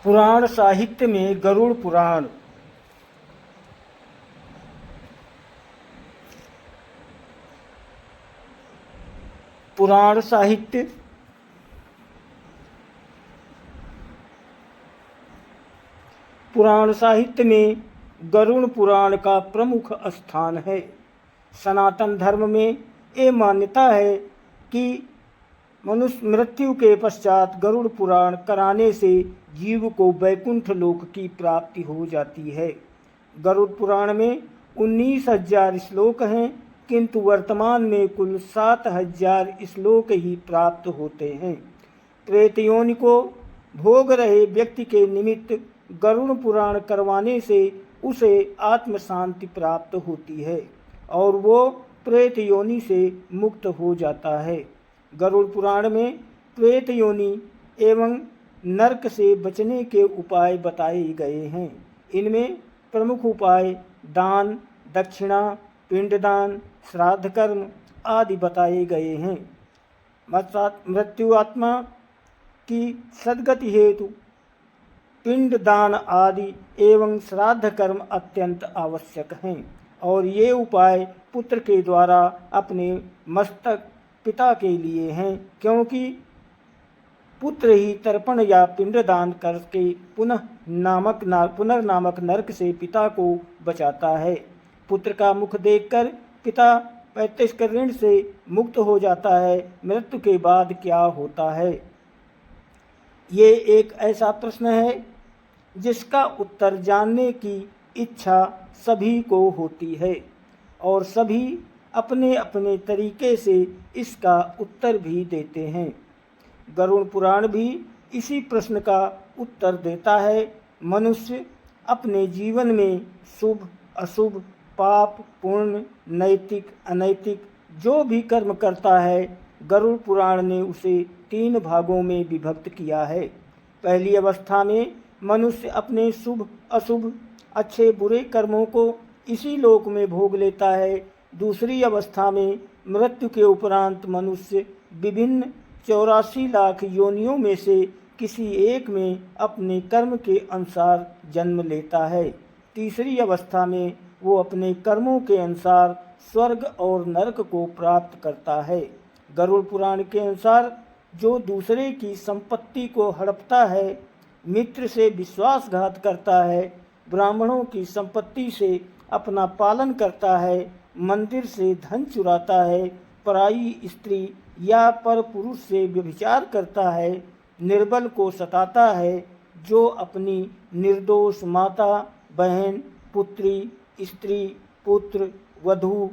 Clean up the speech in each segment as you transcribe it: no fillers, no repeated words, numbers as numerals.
पुराण साहित्य में गरुड़ पुराण पुराण साहित्य पुराण साहित्य में गरुड़ पुराण का प्रमुख स्थान है। सनातन धर्म में ये मान्यता है कि मनुष्य मृत्यु के पश्चात गरुड़ पुराण कराने से जीव को वैकुंठ लोक की प्राप्ति हो जाती है। गरुड़ पुराण में 19,000 श्लोक हैं, किंतु वर्तमान में कुल 7,000 श्लोक ही प्राप्त होते हैं। प्रेत योनि को भोग रहे व्यक्ति के निमित्त गरुड़ पुराण करवाने से उसे आत्म शांति प्राप्त होती है और वो प्रेत योनि से मुक्त हो जाता है। गरुड़ पुराण में प्रेत योनि एवं नरक से बचने के उपाय बताए गए हैं। इनमें प्रमुख उपाय दान, दक्षिणा, पिंडदान, श्राद्ध कर्म आदि बताए गए हैं। मृत्यु आत्मा की सद्गति हेतु पिंडदान आदि एवं श्राद्ध कर्म अत्यंत आवश्यक हैं और ये उपाय पुत्र के द्वारा अपने मस्तक पिता के लिए हैं, क्योंकि पुत्र ही तर्पण या पिंडदान करके पुनर्नामक नरक से पिता को बचाता है। पुत्र का मुख देखकर पिता पैतृक ऋण से मुक्त हो जाता है। मृत्यु के बाद क्या होता है, ये एक ऐसा प्रश्न है जिसका उत्तर जानने की इच्छा सभी को होती है और सभी अपने अपने तरीके से इसका उत्तर भी देते हैं। गरुड़ पुराण भी इसी प्रश्न का उत्तर देता है। मनुष्य अपने जीवन में शुभ अशुभ, पाप पुण्य, नैतिक अनैतिक जो भी कर्म करता है, गरुड़ पुराण ने उसे 3 भागों में विभक्त किया है। पहली अवस्था में मनुष्य अपने शुभ अशुभ, अच्छे बुरे कर्मों को इसी लोक में भोग लेता है। दूसरी अवस्था में मृत्यु के उपरांत मनुष्य विभिन्न 84 लाख योनियों में से किसी एक में अपने कर्म के अनुसार जन्म लेता है। तीसरी अवस्था में वो अपने कर्मों के अनुसार स्वर्ग और नरक को प्राप्त करता है। गरुड़ पुराण के अनुसार जो दूसरे की संपत्ति को हड़पता है, मित्र से विश्वासघात करता है, ब्राह्मणों की संपत्ति से अपना पालन करता है, मंदिर से धन चुराता है, पराई स्त्री या पर पुरुष से व्यभिचार करता है, निर्बल को सताता है, जो अपनी निर्दोष माता, बहन, पुत्री, स्त्री, पुत्र, वधू,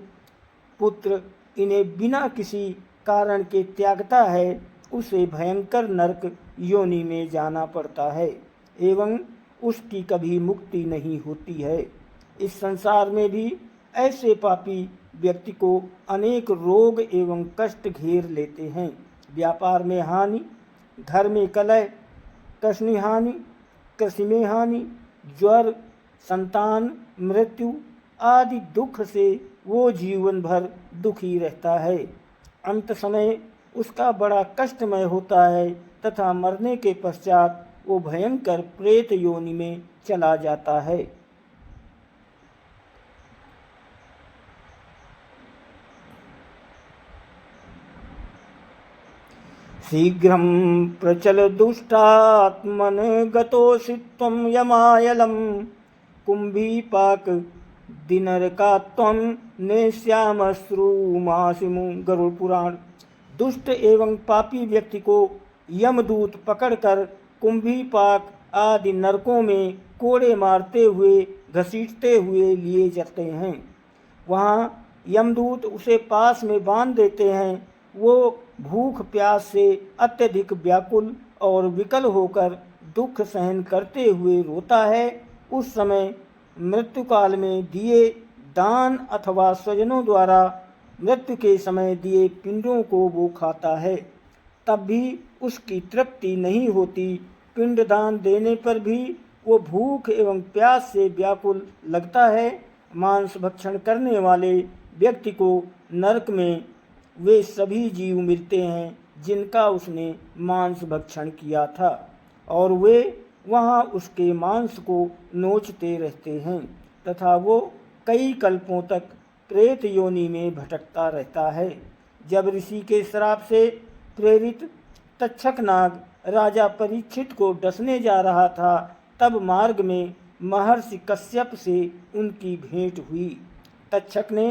पुत्र इन्हें बिना किसी कारण के त्यागता है, उसे भयंकर नरक योनि में जाना पड़ता है एवं उसकी कभी मुक्ति नहीं होती है। इस संसार में भी ऐसे पापी व्यक्ति को अनेक रोग एवं कष्ट घेर लेते हैं। व्यापार में हानि, घर में कलह, कृषि हानि, कृषि में हानि, ज्वर, संतान मृत्यु आदि दुख से वो जीवन भर दुखी रहता है। अंत समय उसका बड़ा कष्टमय होता है तथा मरने के पश्चात वो भयंकर प्रेत योनि में चला जाता है। शीघ्रं प्रचल दुष्टात्मन गतोऽसि त्वं यमायलं कुंभीपाक दिनरकात्वं नेष्यामश्रुमासिमु। गरुड़ पुराण दुष्ट एवं पापी व्यक्ति को यमदूत पकड़कर कुंभीपाक आदि नरकों में कोड़े मारते हुए घसीटते हुए लिए जाते हैं। वहाँ यमदूत उसे पास में बांध देते हैं। वो भूख प्यास से अत्यधिक व्याकुल और विकल होकर दुख सहन करते हुए रोता है। उस समय मृत्युकाल में दिए दान अथवा स्वजनों द्वारा मृत्यु के समय दिए पिंडों को वो खाता है, तब भी उसकी तृप्ति नहीं होती। पिंडदान देने पर भी वो भूख एवं प्यास से व्याकुल लगता है। मांस भक्षण करने वाले व्यक्ति को नरक में वे सभी जीव मिलते हैं जिनका उसने मांस भक्षण किया था, और वे वहाँ उसके मांस को नोचते रहते हैं तथा वो कई कल्पों तक प्रेत योनि में भटकता रहता है। जब ऋषि के श्राप से प्रेरित तक्षक नाग राजा परीक्षित को डसने जा रहा था, तब मार्ग में महर्षि कश्यप से उनकी भेंट हुई। तक्षक ने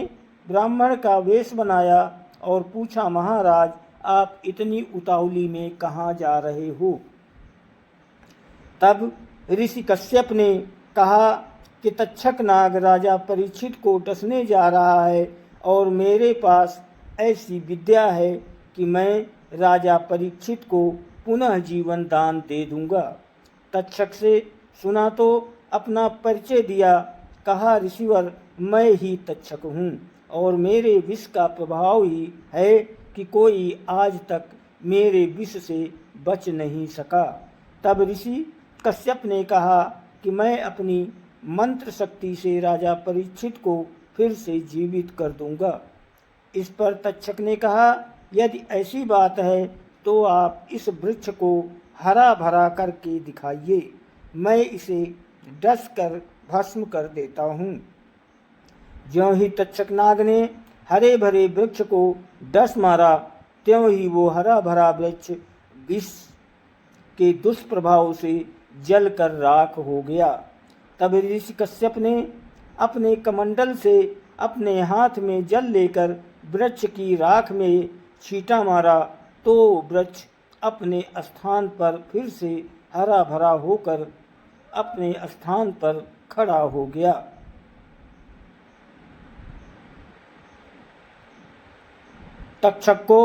ब्राह्मण का वेश बनाया और पूछा, महाराज, आप इतनी उतावली में कहाँ जा रहे हो? तब ऋषि कश्यप ने कहा कि तक्षक नाग राजा परीक्षित को डसने जा रहा है और मेरे पास ऐसी विद्या है कि मैं राजा परीक्षित को पुनः जीवन दान दे दूंगा। तक्षक से सुना तो अपना परिचय दिया। कहा, ऋषिवर, मैं ही तक्षक हूँ और मेरे विष का प्रभाव ही है कि कोई आज तक मेरे विष से बच नहीं सका। तब ऋषि कश्यप ने कहा कि मैं अपनी मंत्र शक्ति से राजा परीक्षित को फिर से जीवित कर दूंगा। इस पर तक्षक ने कहा, यदि ऐसी बात है तो आप इस वृक्ष को हरा भरा करके दिखाइए, मैं इसे डस कर भस्म कर देता हूँ। ज्यों ही तक्षक नाग ने हरे भरे वृक्ष को डस मारा, त्यों ही वो हरा भरा वृक्ष विष के दुष्प्रभाव से जल कर राख हो गया। तब ऋषि कश्यप ने अपने कमंडल से अपने हाथ में जल लेकर वृक्ष की राख में छींटा मारा तो वृक्ष अपने स्थान पर फिर से हरा भरा होकर अपने स्थान पर खड़ा हो गया। तक्षक को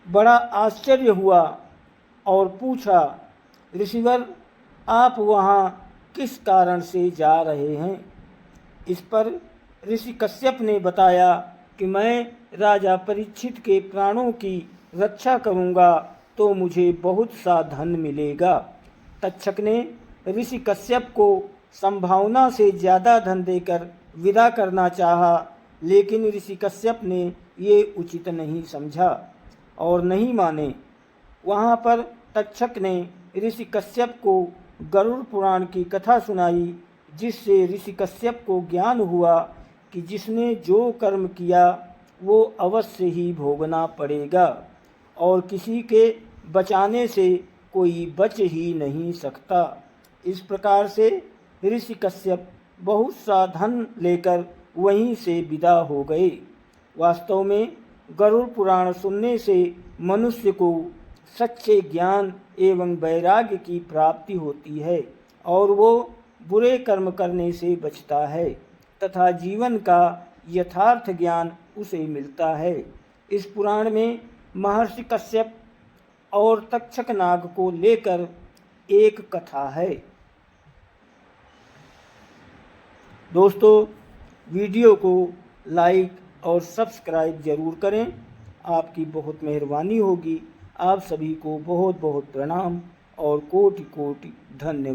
बड़ा आश्चर्य हुआ और पूछा, ऋषिवर, आप वहाँ किस कारण से जा रहे हैं? इस पर ऋषि कश्यप ने बताया कि मैं राजा परीक्षित के प्राणों की रक्षा करूँगा तो मुझे बहुत सा धन मिलेगा। तक्षक ने ऋषि कश्यप को संभावना से ज़्यादा धन देकर विदा करना चाहा, लेकिन ऋषि कश्यप ने ये उचित नहीं समझा और नहीं माने। वहाँ पर तक्षक ने ऋषि कश्यप को गरुड़ पुराण की कथा सुनाई, जिससे ऋषि कश्यप को ज्ञान हुआ कि जिसने जो कर्म किया वो अवश्य ही भोगना पड़ेगा और किसी के बचाने से कोई बच ही नहीं सकता। इस प्रकार से ऋषि कश्यप बहुत सा धन लेकर वहीं से विदा हो गए। वास्तव में गरुड़ पुराण सुनने से मनुष्य को सच्चे ज्ञान एवं वैराग्य की प्राप्ति होती है और वो बुरे कर्म करने से बचता है तथा जीवन का यथार्थ ज्ञान उसे मिलता है। इस पुराण में महर्षि कश्यप और तक्षक नाग को लेकर एक कथा है। दोस्तों, वीडियो को लाइक और सब्सक्राइब जरूर करें, आपकी बहुत मेहरबानी होगी। आप सभी को बहुत बहुत प्रणाम और कोटि कोटि धन्यवाद।